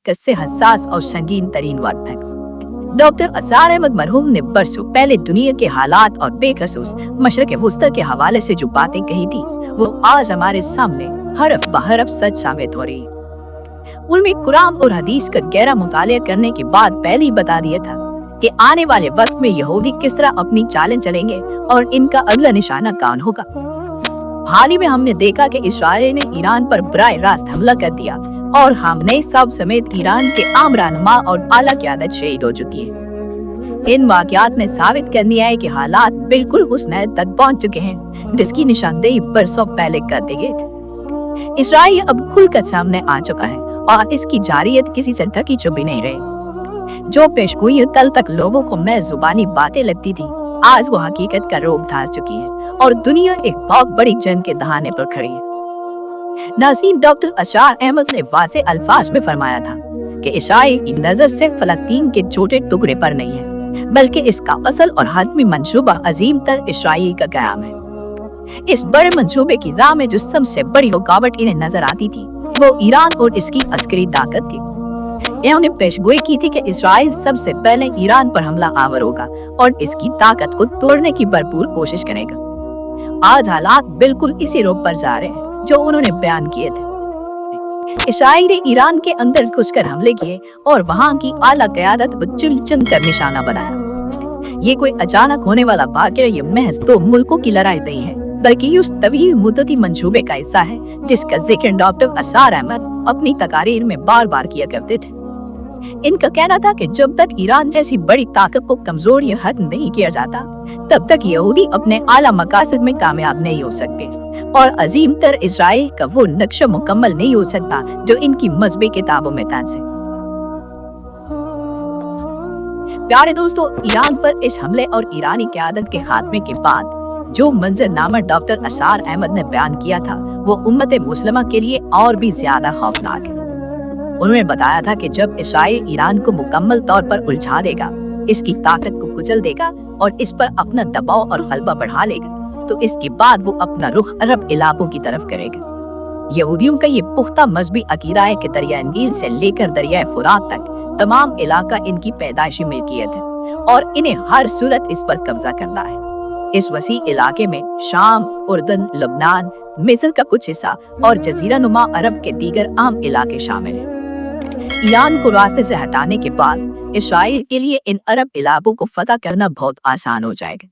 से हसास और संगीन तरीन वक्त है। डॉक्टर असार अहमद मरहूम ने बरसों पहले दुनिया के हालात और बेखसूस मशरक़ वस्ता के हवाले से जो बातें कही थी, वो आज हमारे सामने हरफ बहरफ सच साबित हो रही है। उनमें कुरान और हदीस का गहरा मुतालिया करने के बाद पहले ही बता दिया था कि आने वाले वक्त में यहूदी किस तरह अपनी चालें चलेंगे और इनका अगला निशाना कौन होगा। हाल ही में हमने देखा कि इस्राइल ने ईरान पर बराह रास्त हमला कर दिया और हमने सब समेत ईरान के आम रहनुमा और आला क़यादत शहीद हो चुकी है। इन वाक़यात ने साबित कर दिया है कि हालात बिल्कुल उस नहर तक पहुंच चुके हैं जिसकी निशानदेही बरसों पहले कर दी गई थी। इस्राइल अब खुलकर सामने आ चुका है और इसकी जारियत किसी से ढकी छुपी नहीं रही। जो पेशगोई कल तक लोगों को महज ज़ुबानी बातें लगती थी, आज वो हकीकत का रूप धार चुकी है और दुनिया एक बहुत बड़ी जंग के दहाने पर खड़ी है। नाज़रीन, डॉक्टर असार अहमद ने वाज़ेह अल्फाज में फरमाया था कि इस्राइल की नजर सिर्फ फलस्तीन के छोटे टुकड़े पर नहीं है, बल्कि इसका असल और हतमी मंसूबा अजीम तर इस्राइल का क़याम है। इस बड़े मंसूबे की राह में जो सबसे बड़ी रुकावट इन्हें नजर आती थी, वो ईरान और इसकी अस्करी ताकत थी। इन्होंने पेशगोई की थी कि इस्राइल सबसे पहले ईरान पर हमला आवर होगा और इसकी ताकत को तोड़ने की भरपूर कोशिश करेगा। आज हालात बिल्कुल इसी रुख पर जा रहे हैं जो उन्होंने बयान किए थे। इस्राइल ने ईरान के अंदर घुसकर हमले किए और वहां की आला क़यादत को चुन चुन कर निशाना बनाया। ये कोई अचानक होने वाला वाक़या ये महज दो मुल्कों की लड़ाई नहीं है, बल्कि उस तवील मुद्दती मंसूबे का हिस्सा है जिसका जिक्र डॉक्टर असार अहमद अपनी तकारीर में बार बार किया करते थे। इनका कहना था कि जब तक ईरान जैसी बड़ी ताकत को कमजोर या खत्म नहीं किया जाता, तब तक यहूदी अपने आला मकासद में कामयाब नहीं हो सकते और अजीम तर इस्राइल का वो नक्शा मुकम्मल नहीं हो सकता जो इनकी मजहबी किताबों में दर्ज है। प्यारे दोस्तों, ईरान पर इस हमले और ईरानी क़यादत के खात्मे के बाद जो मंजरनामा डॉक्टर असार अहमद ने बयान किया था, वो उम्मत मुस्लिमा के लिए और भी ज्यादा खौफनाक है। उन्होंने बताया था कि जब इस्राइल ईरान को मुकम्मल तौर पर उलझा देगा, इसकी ताकत को कुचल देगा और इस पर अपना दबाव और गलबा बढ़ा लेगा, तो इसके बाद वो अपना रुख अरब इलाकों की तरफ करेगा। यहूदियों का ये पुख्ता मजहबी अकीदा है कि दरिया नील से लेकर दरिया फुरात तक तमाम इलाका इनकी पैदाइशी मिल्कियत है और इन्हें हर सूरत इस पर कब्जा करना है। इस वसी इलाके में शाम, उर्दन, लबनान, मिस्र का कुछ हिस्सा और जजीरा नुमा अरब के दीगर आम इलाके शामिल हैं। ईरान को रास्ते से हटाने के बाद इस्राइल के लिए इन अरब इलाकों को फतह करना बहुत आसान हो जाएगा।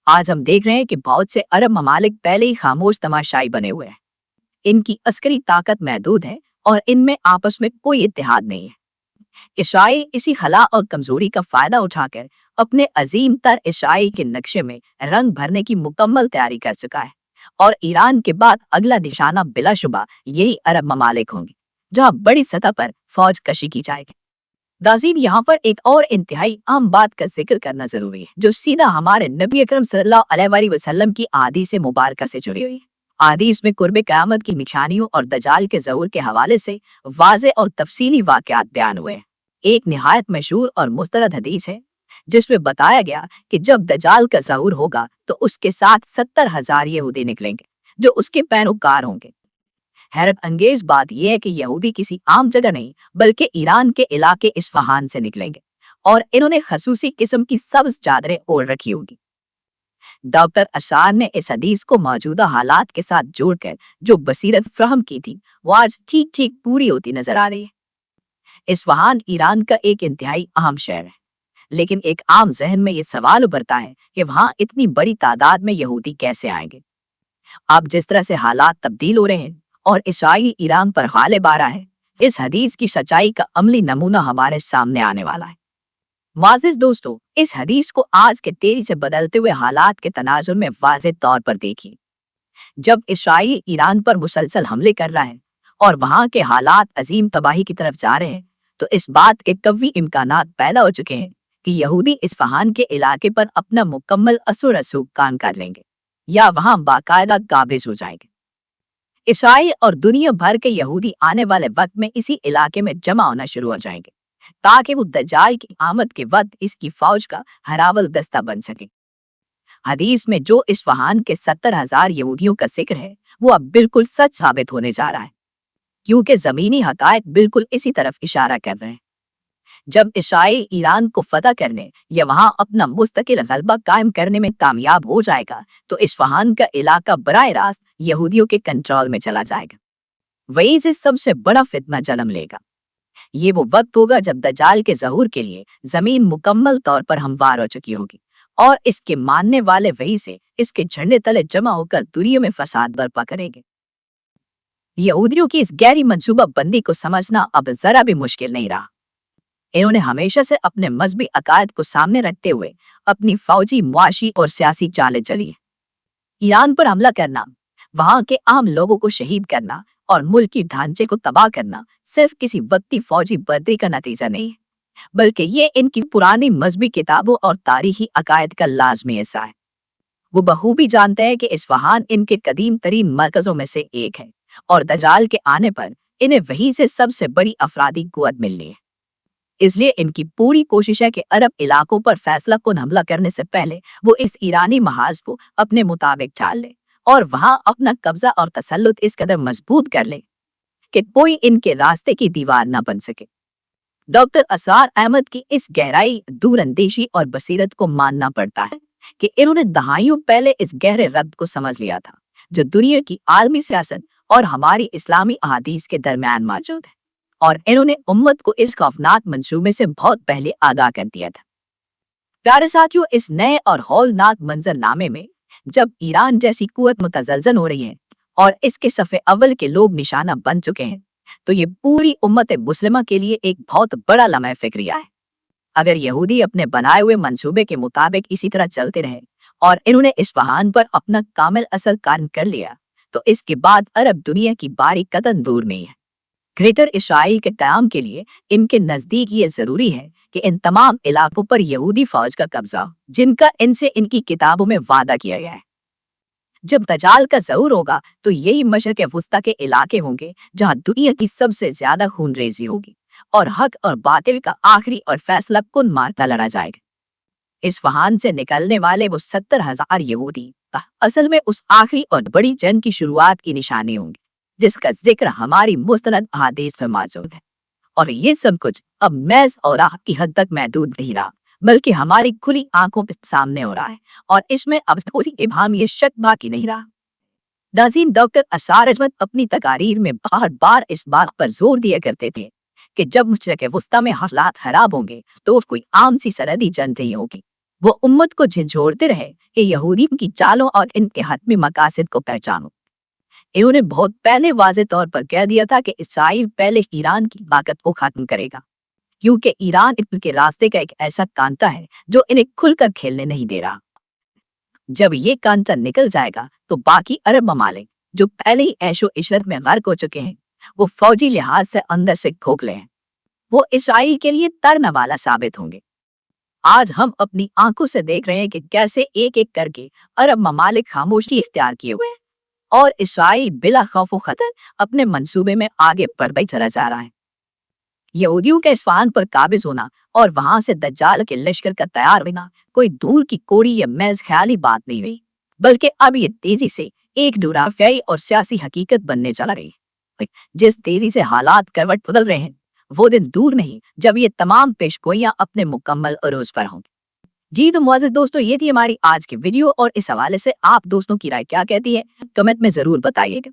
आज हम देख रहे हैं कि बहुत से अरब ममालिक पहले ही खामोश तमाशाई बने हुए हैं। इनकी अस्करी ताकत महदूद है और इनमें आपस में कोई इत्तेहाद नहीं है। इस्राइल इसी खला और कमजोरी का फायदा उठाकर अपने अजीम तर इस्राइल के नक्शे में रंग भरने की मुकम्मल तैयारी कर चुका है और ईरान के बाद अगला निशाना बिलाशुबा यही अरब ममालिक होंगे, जहां बड़ी सतह पर फौज कशी की जाएगी। नाज़रीन, यहाँ पर एक और इंतहाई आम बात का जिक्र करना जरूरी है जो सीधा हमारे नबी अकरम सल्लल्लाहु अलैहि वसल्लम की आदीस मुबारका से जुड़ी हुई है। आदीस में कुर्ब क़यामत की निशानियों और दजाल के ज़हूर के हवाले से वाज़ेह और तफसीली वाक़यात बयान हुए हैं। एक निहायत मशहूर और मुस्तरद हदीस है जिसमें बताया गया कि जब दजाल का ज़हूर होगा तो उसके साथ 70,000 यहूदी निकलेंगे जो उसके पैरोकार होंगे। हैरत अंगेज बात यह है कि यहूदी किसी आम जगह नहीं बल्कि ईरान के इलाके इस्फहान से निकलेंगे और इन्होंने खसूसी किस्म की सब्ज चादरें ओढ़ रखी होगी। डॉक्टर असार ने इस हदीस को मौजूदा हालात के साथ जोड़कर जो बसीरत फ्राहम की थी, वो आज ठीक ठीक पूरी होती नजर आ रही है। इस्फहान ईरान का एक इंतहाई अहम शहर है, लेकिन एक आम जहन में ये सवाल उभरता है कि वहां इतनी बड़ी तादाद में यहूदी कैसे आएंगे। अब जिस तरह से हालात तब्दील हो रहे हैं और इस्राइल ईरान पर गालिब आ रहा है, इस हदीस की सच्चाई का अमली नमूना हमारे सामने आने वाला है। मुअज़्ज़िज़ दोस्तों, इस हदीस को आज के तेजी से बदलते हुए हालात के तनाजुर में वाज़ेह तौर पर देखिए। जब इस्राइल ईरान पर मुसलसल हमले कर रहा है और वहां के हालात अजीम तबाही की तरफ जा रहे हैं, तो इस बात के कवी इम्कानात पैदा हो चुके हैं कि यहूदी इस्फहान के इलाके पर अपना मुकम्मल असर रसूख कायम कर लेंगे या वहां बाकायदा काबिज हो जाएंगे। इस्राइल और दुनिया भर के यहूदी आने वाले वक्त में इसी इलाके में जमा होना शुरू हो जाएंगे ताकि वो दज्जाल की आमद के वक्त इसकी फौज का हरावल दस्ता बन सके। हदीस में जो इस्फहान के 70,000 यहूदियों का जिक्र है, वो अब बिल्कुल सच साबित होने जा रहा है। क्योंकि ज़मीनी हक़ाइक़ बिल्कुल इसी तरफ इशारा कर रहे हैं। जब इसराइल ईरान को फतह करने या वहाँ अपना मुस्तकिल गलबा कायम करने में कामयाब हो जाएगा तो इस्फहान का इलाका बराह रास्त यहूदियों के कंट्रोल में चला जाएगा। वहीं से सबसे बड़ा फितना जन्म लेगा। ये वो वक्त होगा जब दज्जाल के ज़हूर के लिए ज़मीन मुकम्मल तौर पर हमवार हो चुकी होगी और इसके मानने वाले वहीं से इसके झंडे तले जमा होकर दुनिया में फसाद बर्पा करेंगे। यहूदियों की इस गहरी मंसूबा बंदी को समझना अब जरा भी मुश्किल नहीं रहा। इन्होंने हमेशा से अपने मजहबी अकायद को सामने रखते हुए अपनी फौजी, मुआशी और सियासी चालें चली है। ईरान पर हमला करना, वहां के आम लोगों को शहीद करना और मुल्की ढांचे को तबाह करना सिर्फ किसी वक्ती फौजी बर्दरी का नतीजा नहीं है, बल्कि ये इनकी पुरानी मजहबी किताबों और तारीखी अकायद का लाजमी हिस्सा है। वो बखूबी जानते हैं कि इस्फहान इनके कदीम तरीन मरकजों में से एक है और दज्जाल के आने पर इन्हें वहीं से सबसे बड़ी अफरादी कुव्वत मिलनी है। इसलिए इनकी पूरी कोशिश है कि अरब इलाकों पर फैसला कुन हमला करने से पहले वो इस ईरानी महाज को अपने मुताबिक ढाल ले और वहां अपना कब्जा और तसल्लुत इस कदर मजबूत कर ले कि कोई इनके रास्ते की दीवार न बन सके। डॉक्टर असार अहमद की इस गहराई, दूरअंदेशी और बसीरत को मानना पड़ता है कि इन्होंने दहाइयों पहले इस गहरे रब्त को समझ लिया था जो दुनिया की आलमी सियासत और हमारी इस्लामी अहादीस के दरमियान मौजूद है, और इन्होंने उम्मत को इस खौफनाक मंसूबे से बहुत पहले आगाह कर दिया था। प्यारे साथियों, इस नए और हौलनाक मंजरनामे में जब ईरान जैसी कुव्वत मुतज़लज़ल हो रही है और इसके सफ़े अव्वल के लोग निशाना बन चुके हैं, तो ये पूरी उम्मत मुस्लिमा के लिए एक बहुत बड़ा लम्हा फ़िक्रिया है। अगर यहूदी अपने बनाए हुए मंसूबे के मुताबिक इसी तरह चलते रहे और इन्होंने इस्फहान पर अपना कामिल असर कायम कर लिया, तो इसके बाद अरब दुनिया की बारी कतन दूर नहीं है। ग्रेटर इसराइल के क़याम के लिए इनके नज़दीक ये ज़रूरी है कि इन तमाम इलाकों पर यहूदी फ़ौज का कब्जा हो, जिनका इनसे इनकी किताबों में वादा किया गया है। जब दज्जाल का ज़हूर होगा तो यही मशरिक़ वुस्ता के इलाके होंगे जहाँ दुनिया की सबसे ज़्यादा खूनरेज़ी होगी और हक और बातिल का आखिरी और फैसला कुन मार्का लड़ा जाएगा। इस्फहान से निकलने वाले वो 70,000 यहूदी असल में उस आखिरी और बड़ी जंग की शुरुआत की निशानी होंगी जिसका जिक्र हमारी मुस्तनद अहादीस में मौजूद है। और ये सब कुछ अब महज और की हद तक महदूद नहीं रहा, बल्कि हमारी खुली आंखों के सामने हो रहा है और इसमें अब कोई इबाम ये शक बाकी नहीं रहा। नाज़रीन, डॉक्टर असार अहमद अपनी तकारीर में बार बार इस बात पर जोर दिया करते थे कि जब मशरिक़ वुस्ता में हालात खराब होंगे तो कोई आम सी सरहदी जंग नहीं होगी। वो उम्मत को झिझोड़ते रहे कि यहूदियों की चालों और इनके हतमी मकासद को पहचानो। इन्होंने बहुत पहले वाज़े तौर पर कह दिया था कि इसराइल पहले ईरान की ताकत को खत्म करेगा, क्योंकि ईरान इनके रास्ते का एक ऐसा कांटा है जो इन्हें खुलकर खेलने नहीं दे रहा। जब ये कांटा निकल जाएगा तो बाकी अरब ममालिक जो पहले ही ऐशो इशरत में गर्क हो चुके हैं, वो फौजी लिहाज से अंदर से खोखले हैं, वो इसराइल के लिए तरना वाला साबित होंगे। आज हम अपनी आंखों से देख रहे हैं कि कैसे एक एक करके अरब ममालिक खामोशी इख्तियार किए हुए हैं और इसराइल बिला खौफ खतर अपने मंसूबे में आगे बढ़ता चला जा रहा है। यहूदियों के इस्फहान पर काबिज होना और वहां से दज्जाल के लश्कर का तैयार होना कोई दूर की कोरी या महज ख्याली बात नहीं हुई, बल्कि अब ये तेजी से एक जुग़राफियाई और सियासी हकीकत बनने चला रही है। जिस तेजी से हालात करवट बदल रहे हैं, वो दिन दूर नहीं जब ये तमाम पेशगोइयां अपने मुकम्मल अरूज पर होंगी। जी तो मुअज़्ज़िज़ दोस्तों, ये थी हमारी आज की वीडियो और इस हवाले से आप दोस्तों की राय क्या कहती है, कमेंट में जरूर बताइएगा।